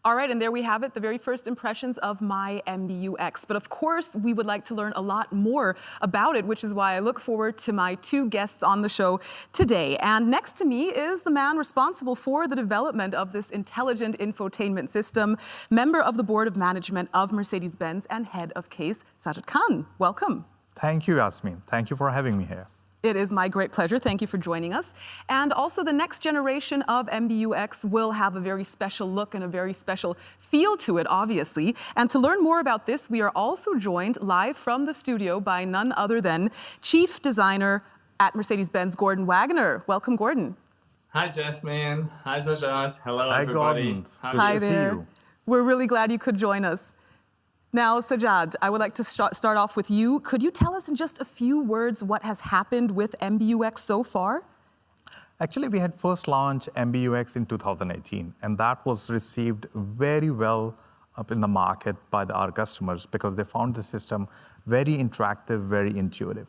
All right, and there we have it, the very first impressions of my MBUX. But of course, we would like to learn a lot more about it, which is why I look forward to my two guests on the show today. And next to me is the man responsible for the development of this intelligent infotainment system, member of the board of management of Mercedes-Benz and head of case, Sajid Khan. Welcome. Thank you, Yasmin. Thank you for having me here. It is my great pleasure. Thank you for joining us. And also the next generation of MBUX will have a very special look and a very special feel to it, obviously. And to learn more about this, we are also joined live from the studio by none other than Chief Designer at Mercedes-Benz, Gordon Wagner. Welcome, Gordon. Hi, Jasmine. Hi, Sajad. Hello, Hi, everybody. Gordon. Hi there. We're really glad you could join us. Now, Sajad, I would like to start off with you. Could you tell us in just a few words what has happened with MBUX so far? Actually, we had first launched MBUX in 2018, and that was received very well up in the market by our customers because they found the system very interactive, very intuitive.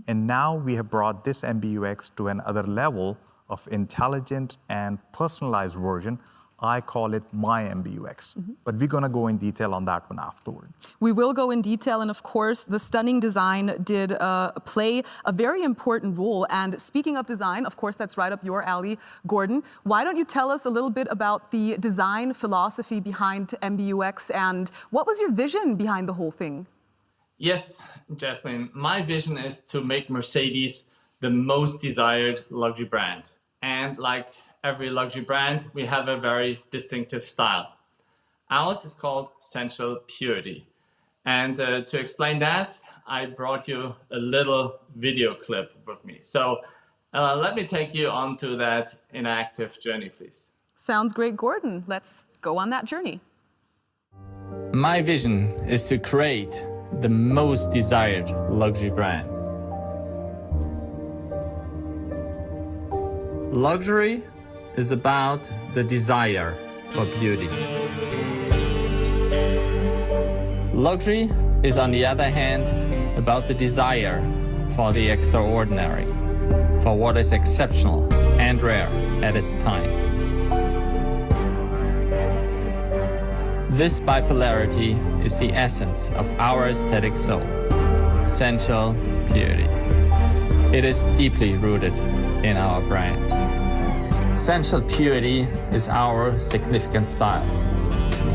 And now we have brought this MBUX to another level of intelligent and personalized version. I call it my MBUX, but we're going to go in detail on that one afterward. We will go in detail, and of course, the stunning design did play a very important role. And speaking of design, of course, that's right up your alley, Gordon. Why don't you tell us a little bit about the design philosophy behind MBUX and what was your vision behind the whole thing? Yes, Jasmine, my vision is to make Mercedes the most desired luxury brand. And like every luxury brand, we have a very distinctive style. Ours is called Sensual Purity. And to explain that, I brought you a little video clip with me. So let me take you on to that interactive journey, please. Sounds great, Gordon. Let's go on that journey. My vision is to create the most desired luxury brand. Luxury is about the desire for beauty. Luxury is, on the other hand, about the desire for the extraordinary, for what is exceptional and rare at its time. This bipolarity is the essence of our aesthetic soul, sensual purity. It is deeply rooted in our brand. Sensual purity is our significant style,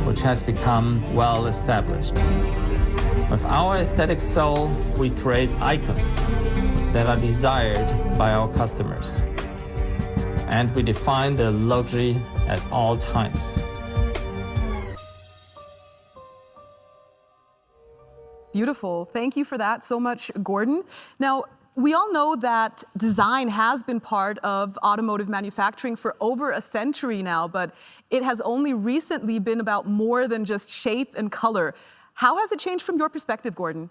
which has become well established. With our aesthetic soul, we create icons that are desired by our customers. And we define the luxury at all times. Beautiful. Thank you for that so much, Gordon. Now, we all know that design has been part of automotive manufacturing for over a century now, but it has only recently been about more than just shape and color. How has it changed from your perspective, Gordon?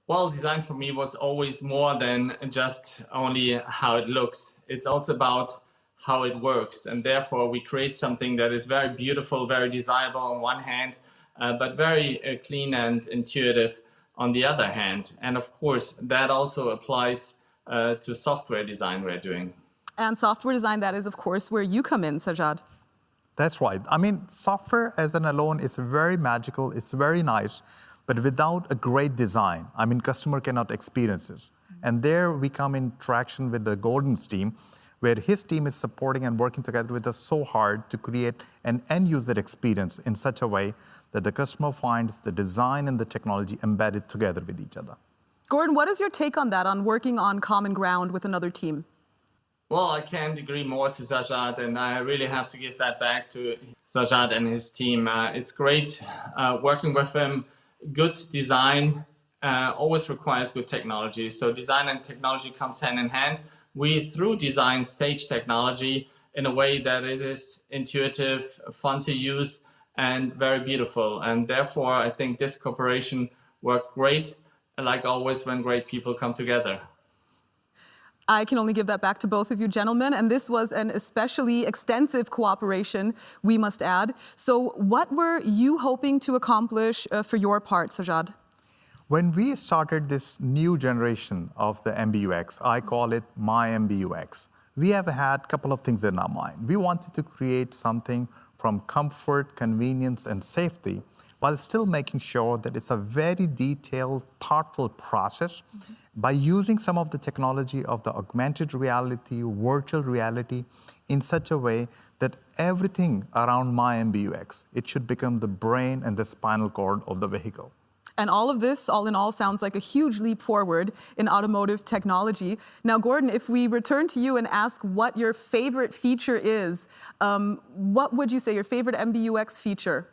Well, design for me was always more than just only how it looks. It's also about how it works. And therefore, we create something that is very beautiful, very desirable on one hand, but very clean and intuitive on the other hand. And of course, that also applies to software design we're doing. And software design, that is, of course, where you come in, Sajad. That's right. I mean, software as an alone is very magical, it's very nice, but without a great design, I mean, customer cannot experience this. And there we come in traction with the Gordon's team, where his team is supporting and working together with us so hard to create an end-user experience in such a way that the customer finds the design and the technology embedded together with each other. Gordon, what is your take on that, on working on common ground with another team? Well, I can't agree more to Sajad, and I really have to give that back to Sajad and his team. It's great working with him. Good design always requires good technology. So design and technology comes hand in hand. we through design stage technology in a way that it is intuitive, fun to use, and very beautiful. And therefore, I think this cooperation worked great, like always when great people come together. I can only give that back to both of you gentlemen, and this was an especially extensive cooperation, we must add. So what were you hoping to accomplish for your part, Sajad? When we started this new generation of the MBUX, I call it my MBUX, we have had a couple of things in our mind. We wanted to create something from comfort, convenience, and safety, while still making sure that it's a very detailed, thoughtful process. By using some of the technology of the augmented reality, virtual reality, in such a way that everything around my MBUX, it should become the brain and the spinal cord of the vehicle. And all of this, all in all, sounds like a huge leap forward in automotive technology. Now, Gordon, if we return to you and ask what your favorite feature is, what would you say your favorite MBUX feature?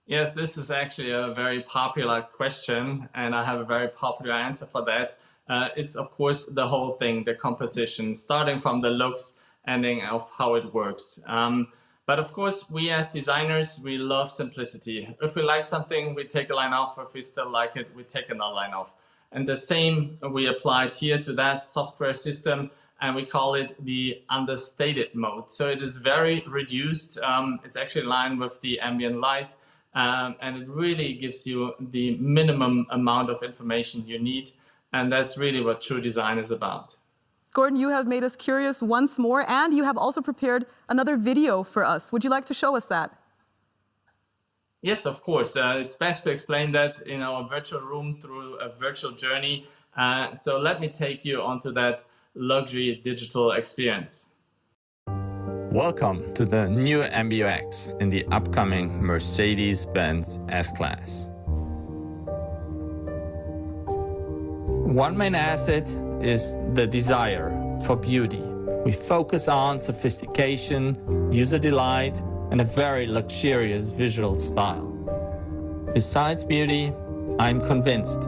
Yes, this is actually a very popular question, and I have a very popular answer for that. It's, of course, the whole thing, the composition, starting from the looks, ending of how it works. But of course, we as designers, we love simplicity. If we like something, we take a line off. If we still like it, we take another line off. And the same we applied here to that software system, and we call it the understated mode. So it is very reduced. It's actually in line with the ambient light, and it really gives you the minimum amount of information you need. And that's really what true design is about. Gordon, you have made us curious once more, and you have also prepared another video for us. Would you like to show us that? Yes, of course. It's best to explain that in our virtual room through a virtual journey. So let me take you onto that luxury digital experience. Welcome to the new MBUX in the upcoming Mercedes-Benz S-Class. One main asset is the desire for beauty. We focus on sophistication, user delight, and a very luxurious visual style. Besides beauty, I'm convinced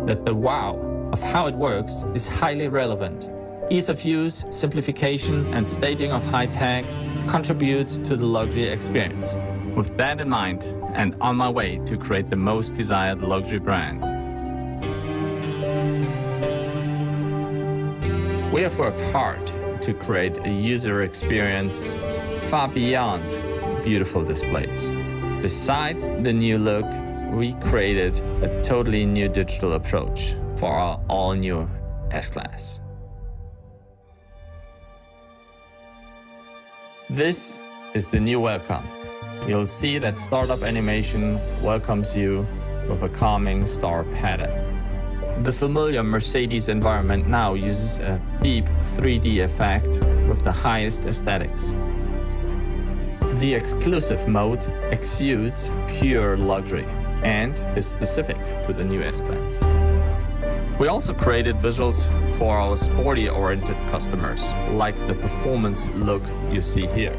that the wow of how it works is highly relevant. Ease of use, simplification, and staging of high tech contribute to the luxury experience. With that in mind, and on my way to create the most desired luxury brand, we have worked hard to create a user experience far beyond beautiful displays. Besides the new look, we created a totally new digital approach for our all-new S-Class. This is the new welcome. You'll see that startup animation welcomes you with a calming star pattern. The familiar Mercedes environment now uses a deep 3D effect with the highest aesthetics. The exclusive mode exudes pure luxury and is specific to the new S-Class. We also created visuals for our sporty-oriented customers, like the performance look you see here.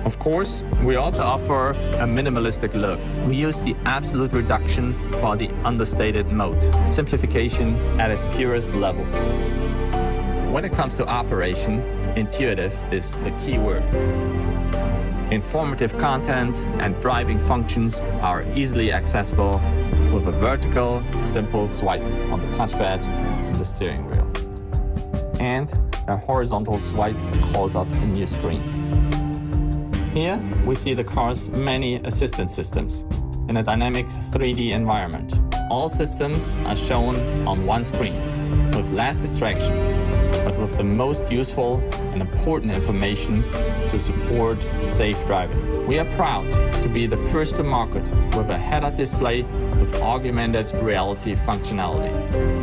Of course, we also offer a minimalistic look. We use the absolute reduction for the understated mode, simplification at its purest level. When it comes to operation, intuitive is the key word. Informative content and driving functions are easily accessible with a vertical, simple swipe on the touchpad and the steering wheel. And a horizontal swipe calls up a new screen. Here, we see the car's many assistance systems in a dynamic 3D environment. All systems are shown on one screen, with less distraction, but with the most useful and important information to support safe driving. We are proud to be the first to market with a head-up display with augmented reality functionality.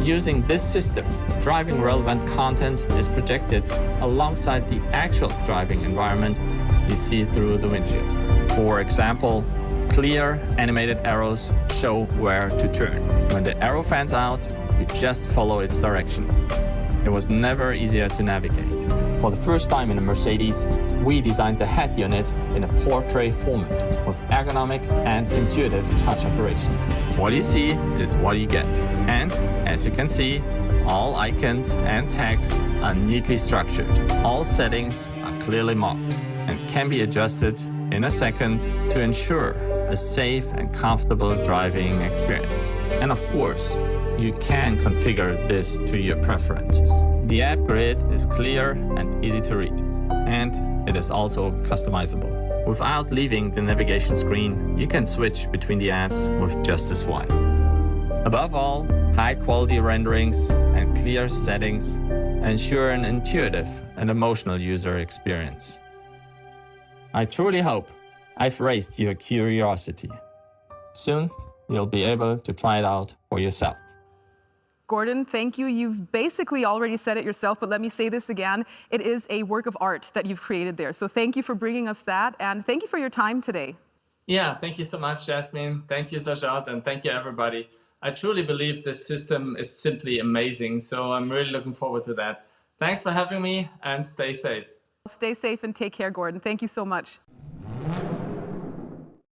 Using this system, driving relevant content is projected alongside the actual driving environment you see through the windshield. For example, clear animated arrows show where to turn. When the arrow fans out, you just follow its direction. It was never easier to navigate. For the first time in a Mercedes, we designed the head unit in a portrait format with ergonomic and intuitive touch operation. What you see is what you get. And as you can see, All icons and text are neatly structured. All settings are clearly marked and can be adjusted in a second to ensure a safe and comfortable driving experience. And of course, you can configure this to your preferences. The app grid is clear and easy to read, and it is also customizable. Without leaving the navigation screen, you can switch between the apps with just a swipe. Above all, high-quality renderings and clear settings ensure an intuitive and emotional user experience. I truly hope I've raised your curiosity. Soon, you'll be able to try it out for yourself. Gordon, thank you. You've basically already said it yourself, but let me say this again. It is a work of art that you've created there. So thank you for bringing us that, and thank you for your time today. Yeah, thank you so much, Jasmine. Thank you, Sajad, and thank you, everybody. I truly believe this system is simply amazing, so I'm really looking forward to that. Thanks for having me, and stay safe. Stay safe and take care, Gordon. Thank you so much.